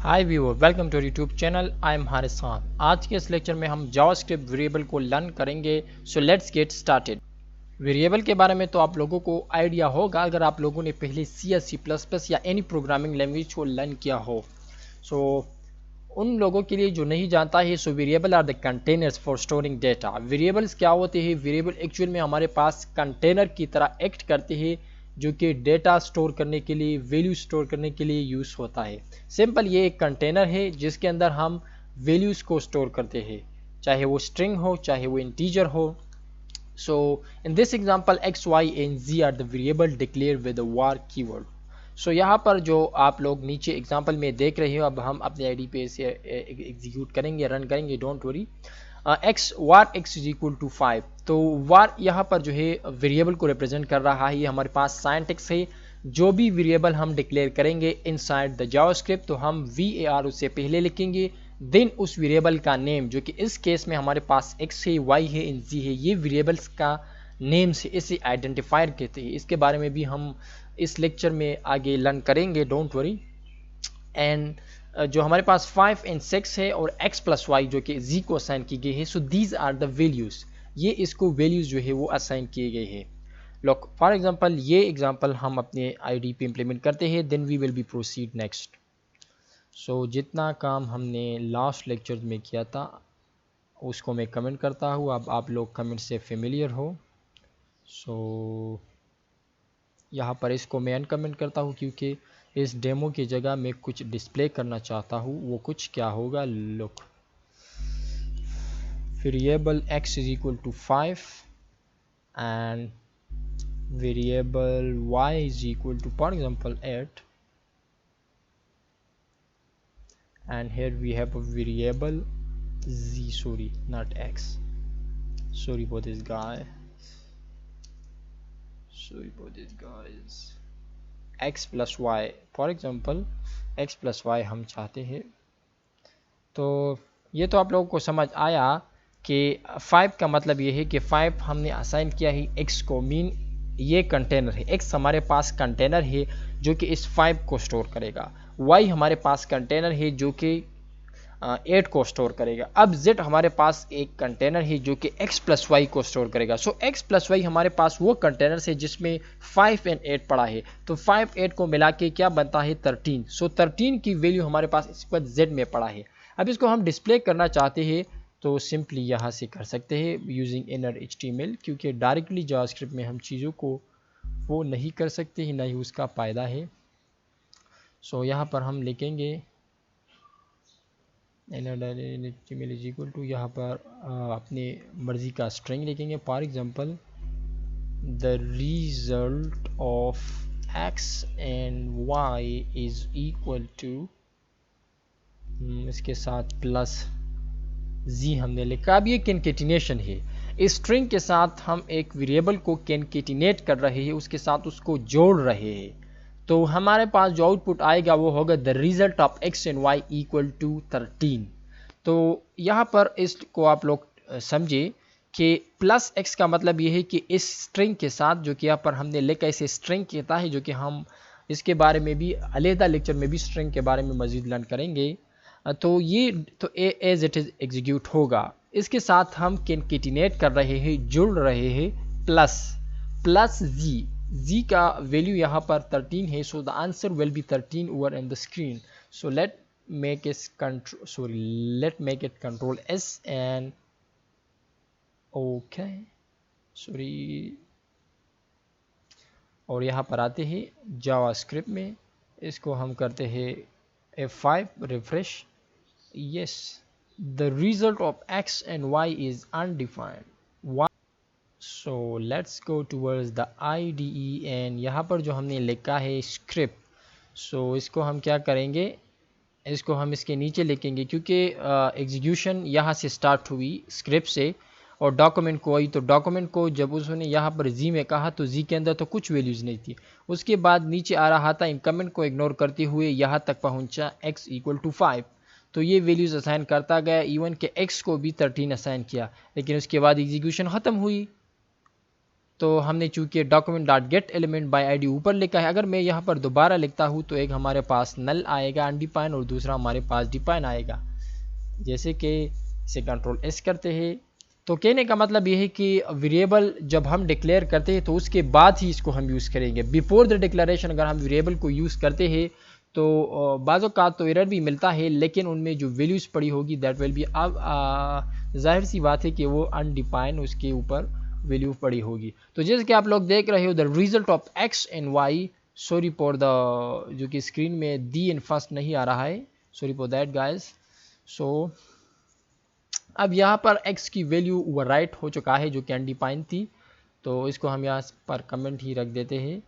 Hi viewer, welcome to YouTube channel. I am Haris Khan. आज के इस लेक्चर में हम जावास्क्रिप्ट वेरिएबल को लर्न करेंगे। So let's get started. Variable के बारे में तो आप लोगों को आइडिया होगा अगर आप लोगों ने पहले सी या सी प्लस प्लस या एनी प्रोग्रामिंग लैंग्वेज को लर्न किया हो। सो उन लोगों के लिए जो नहीं जानता है, so variable are the containers for storing data. Variables क्या होते हैं? वेरिएबल एक्चुअल में हमारे पास कंटेनर की तरह एक्ट करते हैं जो कि डेटा स्टोर करने के लिए, वैल्यू स्टोर करने के लिए यूज़ होता है। सिंपल, ये एक कंटेनर है जिसके अंदर हम वैल्यूज़ को स्टोर करते हैं, चाहे वो स्ट्रिंग हो चाहे वो इंटीजर हो। So in this example x, y and z are the variable declared with the var keyword. So यहाँ पर जो आप लोग नीचे एग्जाम्पल में देख रहे हो, अब हम अपने आईडी पे इसे एग्जीक्यूट करेंगे, रन करेंगे, don't worry. X var x is equal to 5। तो वार यहाँ पर जो है वेरिएबल को रिप्रेजेंट कर रहा है। ये हमारे पास सिंटैक्स है। जो भी वेरिएबल हम डिक्लेयर करेंगे इनसाइड द जावास्क्रिप्ट, तो हम var उससे पहले लिखेंगे, देन उस वेरिएबल का नेम, जो कि इस केस में हमारे पास x है, y है, z है, ये वेरिएबल्स का नेम से इसे आइडेंटिफायर कहते हैं। इसके बारे में भी हम इस लेक्चर में आगे लर्न करेंगे, डोंट वरी। एंड जो हमारे पास 5 एंड 6 है और x प्लस वाई जो कि z को असाइन की गई है, so these are the values. ये इसको वैल्यूज जो है वो असाइन किए गए हैं। लुक फॉर एग्जांपल, ये एग्जांपल हम अपने आईडी पे इंप्लीमेंट करते हैं, then we will be proceed next. So जितना काम हमने लास्ट लेक्चर में किया था उसको मैं कमेंट करता हूँ। अब आप लोग कमेंट से फेमिलियर हो। सो यहाँ पर इसको मैं अनकमेंट करता हूँ क्योंकि इस डेमो की जगह मैं कुछ डिस्प्ले करना चाहता हूँ। वो कुछ क्या होगा, look, variable x is equal to 5 and variable y is equal to for example 8, and here we have a variable z, sorry not x, sorry for this guy, x plus y, for example x plus y हम चाहते हैं। तो ये तो आप लोगों को समझ आया कि 5 का मतलब ये है कि 5 हमने असाइन किया है x को, मीन ये कंटेनर है। x हमारे पास कंटेनर है जो कि इस 5 को स्टोर करेगा। y हमारे पास कंटेनर है जो कि 8 को स्टोर करेगा। अब z हमारे पास एक कंटेनर है जो कि x प्लस वाई को स्टोर करेगा। सो x प्लस वाई हमारे पास वो कंटेनर है जिसमें 5 एंड 8 पड़ा है। तो 5 8 को मिला के क्या बनता है, 13। सो 13 की वैल्यू हमारे पास इस पर z में पड़ा है। अब इसको हम डिस्प्ले करना चाहते हैं तो सिंपली यहाँ से कर सकते हैं यूजिंग इनर HTML, क्योंकि डायरेक्टली जावास्क्रिप्ट में हम चीज़ों को वो नहीं कर सकते ही, ना ही उसका फ़ायदा है। सो यहाँ पर हम लिखेंगे HTML इज इक्वल टू, यहाँ पर अपने मर्ज़ी का स्ट्रिंग लिखेंगे। For example the result of x and y is equal to, इसके साथ प्लस z हमने लिखा। अब ये कैनकेटिनेशन है। इस स्ट्रिंग के साथ हम एक वेरिएबल को कैनकेटिनेट कर रहे हैं, उसके साथ उसको जोड़ रहे हैं। तो हमारे पास जो आउटपुट आएगा वो होगा the result of x and y equal to 13। तो यहाँ पर इसको आप लोग समझे कि प्लस x का मतलब ये है कि इस स्ट्रिंग के साथ, जो कि यहाँ पर हमने लिखा, इसे स्ट्रिंग कहता है, जो कि हम इसके बारे में भी अलहदा लेक्चर में भी स्ट्रिंग के बारे में मजीद लर्न करेंगे। तो ये तो एज इट इज़ एग्जीक्यूट होगा। इसके साथ हम कैनकेटिनेट कर रहे हैं, जुड़ रहे हैं, प्लस z का वैल्यू यहाँ पर 13 है। सो the answer will be 13 over in the screen. So let make it control s and okay, sorry, और यहाँ पर आते हैं जावास्क्रिप्ट में, इसको हम करते हैं F5 refresh. yes, the result of x and y is undefined. Why? So let's go towards the IDE and यहाँ पर जो हमने लिखा है स्क्रिप्ट, so इसको हम क्या करेंगे, इसको हम इसके नीचे लिखेंगे क्योंकि एग्जीक्यूशन यहाँ से स्टार्ट हुई स्क्रिप्ट से और डॉक्यूमेंट को आई। तो डॉक्यूमेंट को जब उसने यहाँ पर जी में कहा तो जी के अंदर तो कुछ वैल्यूज़ नहीं थी। उसके बाद नीचे आ रहा था, इनकमेंट को इग्नोर करते हुए यहाँ तक पहुँचा x इक्वल टू 5। तो ये वैल्यूज़ असाइन करता गया, इवन के x को भी 13 असाइन किया, लेकिन उसके बाद एग्जीक्यूशन ख़त्म हुई। तो हमने चूंकि document dot gate element by ID ऊपर लिखा है, अगर मैं यहाँ पर दोबारा लिखता हूँ तो एक हमारे पास नल आएगा अनडिफाइन और दूसरा हमारे पास डिफाइन आएगा। जैसे कि इसे कंट्रोल एस करते हैं, तो कहने का मतलब यह है कि वेरिएबल जब हम डिक्लेयर करते हैं तो उसके बाद ही इसको हम यूज़ करेंगे। बिफोर द डिक्लेरेशन अगर हम वेरिएबल को यूज़ करते हैं तो बाज़ औक़ात तो एरर भी मिलता है, लेकिन उनमें जो वैल्यूज़ पड़ी होगी दैट विल बी, अब जाहिर सी बात है कि वो अनडिफाइन उसके ऊपर वैल्यू पड़ी होगी। तो जैसे कि आप लोग देख रहे हो the result of x and y, sorry for the जो कि स्क्रीन में दी इन फर्स्ट नहीं आ रहा है, सॉरी फॉर दैट गाइज। सो अब यहाँ पर x की वैल्यू ओवरराइट हो चुका है जो कि अनडिफाइन थी, तो इसको हम यहाँ पर कमेंट ही रख देते हैं।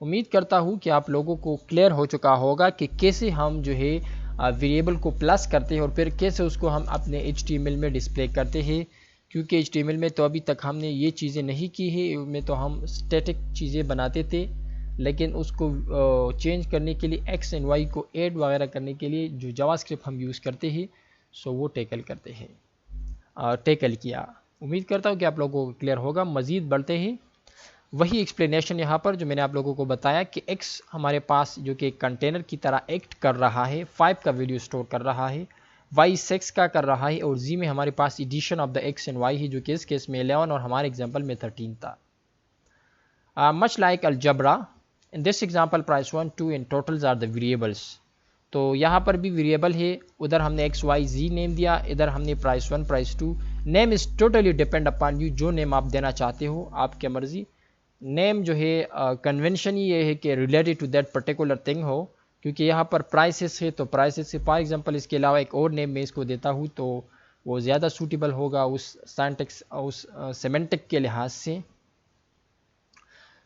उम्मीद करता हूँ कि आप लोगों को क्लियर हो चुका होगा कि कैसे हम जो है वेरिएबल को प्लस करते हैं और फिर कैसे उसको हम अपने HTML में डिस्प्ले करते हैं। क्योंकि HTML में तो अभी तक हमने ये चीज़ें नहीं की है, में तो हम स्टैटिक चीज़ें बनाते थे, लेकिन उसको चेंज करने के लिए एक्स एंड वाई को ऐड वगैरह करने के लिए जो जावास्क्रिप्ट हम यूज़ करते हैं सो वो टैकल करते हैं, टैकल किया। उम्मीद करता हूँ कि आप लोगों को क्लियर होगा। मज़ीद बढ़ते हैं, वही एक्सप्लेनेशन यहाँ पर जो मैंने आप लोगों को बताया कि x हमारे पास जो कि एक कंटेनर की तरह एक्ट कर रहा है, 5 का वैल्यू स्टोर कर रहा है, y 6 का कर रहा है और z में हमारे पास addition of the x and y है जो कि इस केस में 11 और हमारे एग्जांपल में 13 था। Much like algebra in this example price 1 2 and totals are the variables. तो यहाँ पर भी वेरिएबल है, उधर हमने एक्स वाई जी नेम दिया, इधर हमने price 1 price 2। Name is totally depend upon you, जो नेम आप देना चाहते हो आपके मर्जी। नेम जो है कन्वेंशन ये है कि related to that particular thing हो, क्योंकि यहाँ पर प्राइसेस है तो प्राइसेस से फॉर एग्जांपल इसके अलावा एक और नेम मैं इसको देता हूँ तो वो ज़्यादा सूटेबल होगा उस सिंटैक्स उस सेमेंटिक के लिहाज से।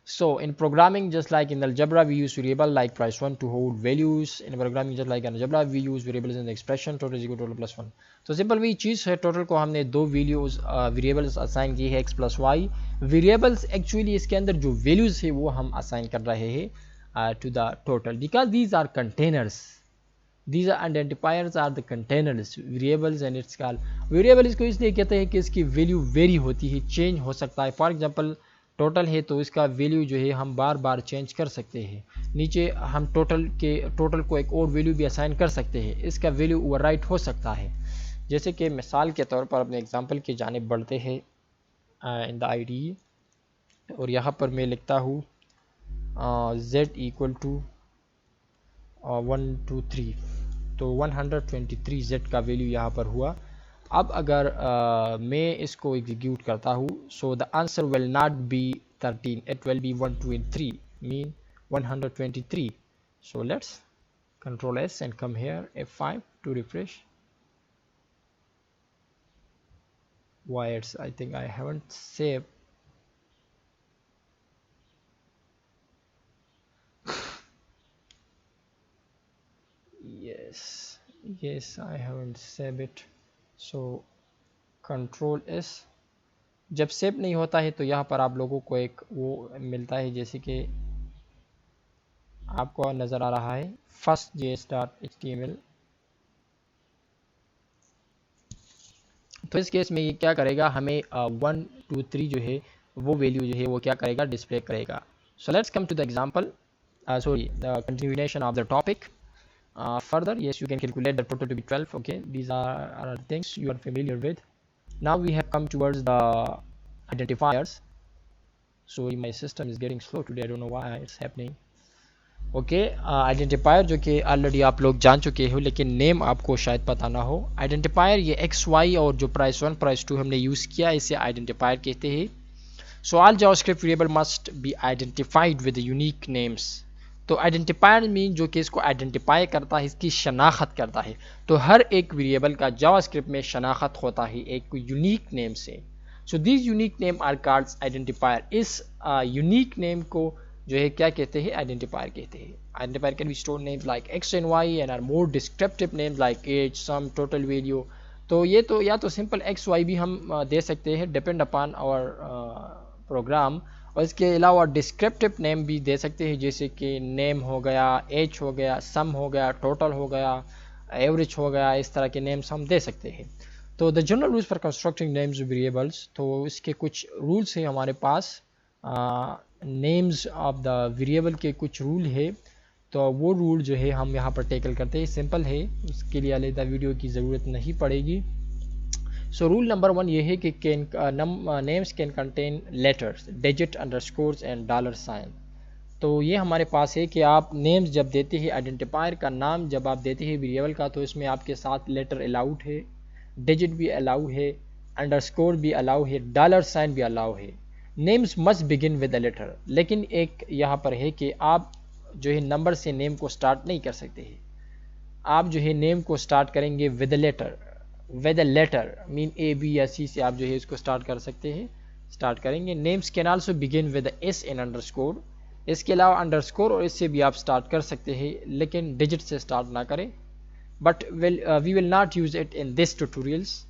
So in programming, just like in algebra, we use variable like price1 to hold values. In programming, just like in algebra, we use variables in the expression total is equal to total plus 1. तो simple वही चीज़ है, total को हमने दो values variables assign की है x plus y. Variables actually इसके अंदर जो वैल्यूज है वो हम असाइन कर रहे हैं to the total, because these are containers, these are identifiers are the containers variables and it's called variable. इसको इसलिए कहते हैं कि इसकी वैल्यू वेरी होती है, चेंज हो सकता है। फॉर एग्जाम्पल टोटल है तो इसका वैल्यू जो है हम बार बार चेंज कर सकते हैं। नीचे हम टोटल को एक और वैल्यू भी असाइन कर सकते हैं, इसका वैल्यू ओवरराइट हो सकता है। जैसे कि मिसाल के तौर पर अपने एग्जांपल की जानिब बढ़ते हैं इन द आईडी, और यहाँ पर मैं लिखता हूँ z इक्वल टू 1 2 3, तो 123 z का वैल्यू यहाँ पर हुआ। अब अगर मैं इसको एग्जीक्यूट करता हूँ, so the answer will not be 13, it will be 1 2 and 3 mean 123। So let's control S and come here F5 to refresh. Why it's, I think I haven't saved. yes I haven't saved it. So control S जब save नहीं होता है तो यहाँ पर आप लोगों को एक वो मिलता है, जैसे कि आपको नज़र आ रहा है first.js.html। तो इस केस में ये क्या करेगा, हमें 1 2 3 जो है वो वैल्यू जो है वो क्या करेगा, डिस्प्ले करेगा। So let's come to the example, sorry, the continuation of the topic. Further, yes, you can calculate the total to be 12. Okay, these are things you are familiar with. Now we have come towards the identifiers. So my system is getting slow today, I don't know why it's happening. Okay, identifier जो कि already आप लोग जान चुके हो, लेकिन name आपको शायद पता ना हो। आइडेंटिफायर ये एक्स वाई और जो प्राइस 1 प्राइस 2 हमने यूज़ किया, इसे आइडेंटिफायर कहते हैं। So all JavaScript variable must be identified with unique names. तो आइडेंटिफायर मीन जो कि इसको आइडेंटिफाई करता है, इसकी शनाख्त करता है। तो हर एक वेरिएबल का जावास्क्रिप्ट में शनाख्त होता है एक यूनिक नेम से। So this unique name are called identifier. इस यूनिक नेम को जो है क्या कहते हैं, आइडेंटिफायर कहते हैं। Identifier can be store names like x and y and or more descriptive names like age sum total value. तो ये तो या तो सिंपल एक्स वाई भी हम दे सकते हैं डिपेंड अपॉन आवर प्रोग्राम, और इसके अलावा डिस्क्रिप्टिव नेम भी दे सकते हैं, जैसे कि नेम हो गया, एज हो गया, सम हो गया, टोटल हो गया, एवरेज हो गया, इस तरह के नेम्स हम दे सकते हैं। तो the general rules for constructing names variables, तो इसके कुछ रूल्स हैं हमारे पास। नेम्स ऑफ द वेरिएबल के कुछ रूल है, तो वो रूल जो है हम यहाँ पर टैकल करते हैं। सिंपल है, उसके लिए अलग वीडियो की ज़रूरत नहीं पड़ेगी। सो रूल नंबर 1 ये है कि names can contain letters, digit, underscores and dollar sign. तो ये हमारे पास है कि आप नेम्स जब देते हैं, आइडेंटिफायर का नाम जब आप देते हैं वेरिएबल का, तो इसमें आपके साथ लेटर अलाउड है, डिजिट भी अलाउ है, अंडरस्कोर भी अलाउ है, डॉलर साइन भी अलाउ है। Names must begin with a letter, लेकिन एक यहाँ पर है कि आप जो है नंबर से नेम को स्टार्ट नहीं कर सकते हैं। आप जो है नेम को स्टार्ट करेंगे with a letter, with a letter mean A B या सी से आप जो है इसको स्टार्ट कर सकते हैं, स्टार्ट करेंगे। Names can also begin with S and underscore, इसके अलावा अंडरस्कोर और इससे भी आप स्टार्ट कर सकते हैं, लेकिन डिजिट से स्टार्ट ना करें। But we will not use it in this tutorials.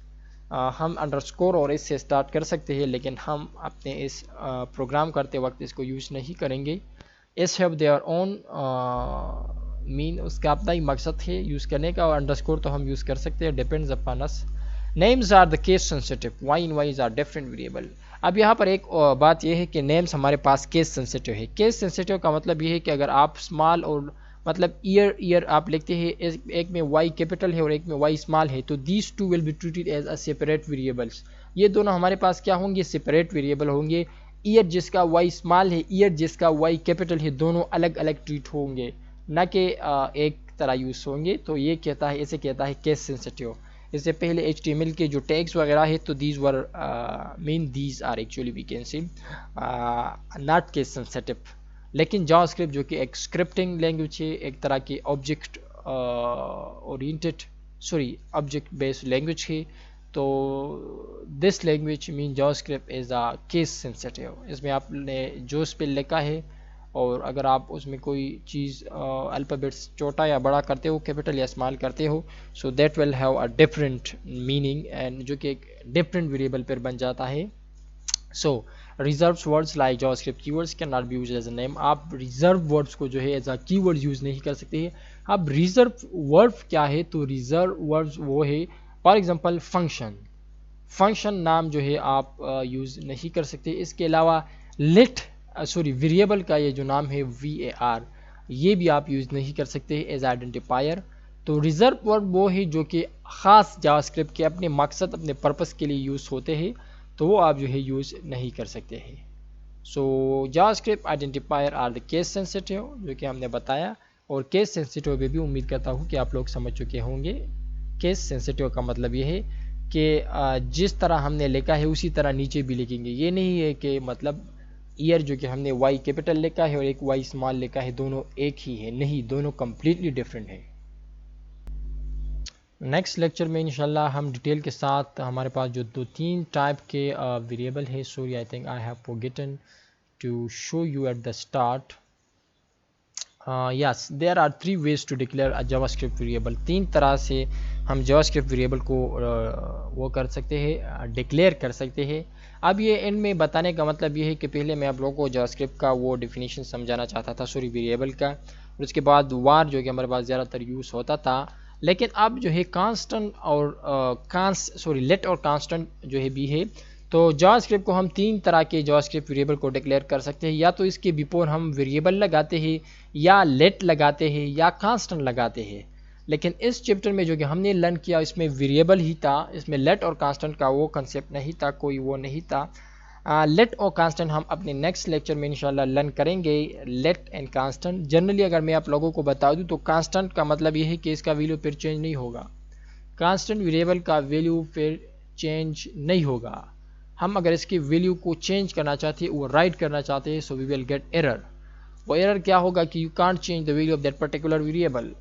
हम अंडरस्कोर और इससे स्टार्ट कर सकते हैं, लेकिन हम अपने इस प्रोग्राम करते वक्त इसको यूज़ नहीं करेंगे। इस हैव देयर ओन मीन, उसका अपना ही मकसद है यूज़ करने का, और अंडरस्कोर तो हम यूज़ कर सकते हैं, depends upon us. Names are the case sensitive, y in wise are different variable. अब यहाँ पर एक बात यह है कि नेम्स हमारे पास केस सेंसिटिव है। केस सेंसिटिव का मतलब ये है कि अगर आप स्मॉल और मतलब ईयर आप लिखते हैं, एक में वाई कैपिटल है और एक में वाई स्मॉल है, तो these two will be treated as a separate variables. ये दोनों हमारे पास क्या होंगे, सेपरेट वेरिएबल होंगे। ईयर जिसका वाई स्मॉल है, ईयर जिसका वाई कैपिटल है, दोनों अलग अलग ट्रीट होंगे, न कि एक तरह यूज़ होंगे। तो ये कहता है, इसे कहता है केस सेंसिटिव। इससे पहले HTML के जो टैग्स वगैरह है, तो these were mean these are actually we can see not case sensitive. लेकिन जावास्क्रिप्ट जो कि एक स्क्रिप्टिंग लैंग्वेज है, एक तरह की object oriented object based language है, तो this language mean JavaScript is a case sensitive. इसमें आपने जो स्पेल लिखा है, और अगर आप उसमें कोई चीज़ अल्फ़ाबेट्स छोटा या बड़ा करते हो, कैपिटल या स्मॉल करते हो, so that will have a different meaning, and जो कि एक डिफरेंट वेरिएबल पर बन जाता है। So reserved words like JavaScript keywords can not be used as a name. आप रिजर्व वर्ड्स को जो है एज अ कीवर्ड यूज़ नहीं कर सकते हैं। अब रिजर्व वर्ड क्या है, तो रिजर्व वर्ड्स वो है, फॉर एग्जांपल फंक्शन, फंक्शन नाम जो है आप यूज़ नहीं कर सकते। इसके अलावा लेट वेरिएबल का ये जो नाम है var, ये भी आप यूज़ नहीं कर सकते एज आइडेंटिफायर। तो रिजर्व वर्ड वो है जो कि ख़ास जावास्क्रिप्ट के अपने मकसद, अपने पर्पस के लिए यूज़ होते हैं, तो वो आप जो है यूज़ नहीं कर सकते हैं। So JavaScript identifier are the case sensitive, जो कि हमने बताया, और केस सेंसिटिव में भी उम्मीद करता हूँ कि आप लोग समझ चुके होंगे। केस सेंसिटिव का मतलब ये है कि जिस तरह हमने लिखा है उसी तरह नीचे भी लिखेंगे। ये नहीं है कि मतलब ईयर जो कि हमने वाई कैपिटल लिखा है और एक वाई स्मॉल लिखा है, दोनों एक ही है, नहीं, दोनों कम्प्लीटली डिफरेंट है। नेक्स्ट लेक्चर में इंशाल्लाह हम डिटेल के साथ, हमारे पास जो 2-3 टाइप के वेरिएबल है, sorry I think I have forgotten to show you at the start. Yes, there are 3 ways to declare a JavaScript variable. 3 तरह से हम जावास्क्रिप्ट वेरिएबल को वो कर सकते हैं, डिक्लेयर कर सकते हैं। अब ये एंड में बताने का मतलब ये है कि पहले मैं आप लोगों को जावास्क्रिप्ट का वो डेफिनेशन समझाना चाहता था, वेरिएबल का, और उसके बाद वार जो कि हमारे पास ज़्यादातर यूज़ होता था। लेकिन अब जो है कांस्टेंट और लेट और कांस्टेंट जो है भी है, तो जावास्क्रिप्ट को हम 3 तरह के जावास्क्रिप्ट वेरिएबल को डिक्लेयर कर सकते हैं। या तो इसके बिफोर हम वेरिएबल लगाते हैं, या लेट लगाते हैं, या कांस्टेंट लगाते हैं। लेकिन इस चैप्टर में जो कि हमने लर्न किया, इसमें वेरिएबल ही था, इसमें लेट और कांस्टेंट का वो कंसेप्ट नहीं था, कोई वो नहीं था। लेट और कांस्टेंट हम अपने नेक्स्ट लेक्चर में इंशाल्लाह लर्न करेंगे, लेट एंड कांस्टेंट। जनरली अगर मैं आप लोगों को बता दूं, तो कांस्टेंट का मतलब ये है कि इसका वैल्यू फिर चेंज नहीं होगा। कांस्टेंट वेरिएबल का वैल्यू फिर चेंज नहीं होगा। हम अगर इसकी वैल्यू को चेंज करना चाहते हैं, वो राइट करना चाहते हैं, so we will get error. वो एरर क्या होगा कि you can't change the value of that particular variable.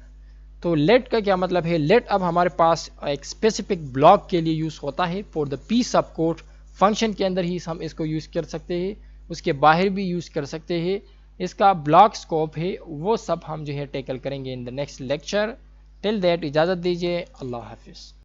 तो लेट का क्या मतलब है, लेट अब हमारे पास एक स्पेसिफिक ब्लॉक के लिए यूज़ होता है, for the piece of code. Function के अंदर ही हम इसको यूज़ कर सकते हैं, उसके बाहर भी यूज़ कर सकते हैं। इसका ब्लॉक स्कोप है, वो सब हम जो है टैकल करेंगे in the next lecture. Till that इजाज़त दीजिए, अल्लाह हाफिज़।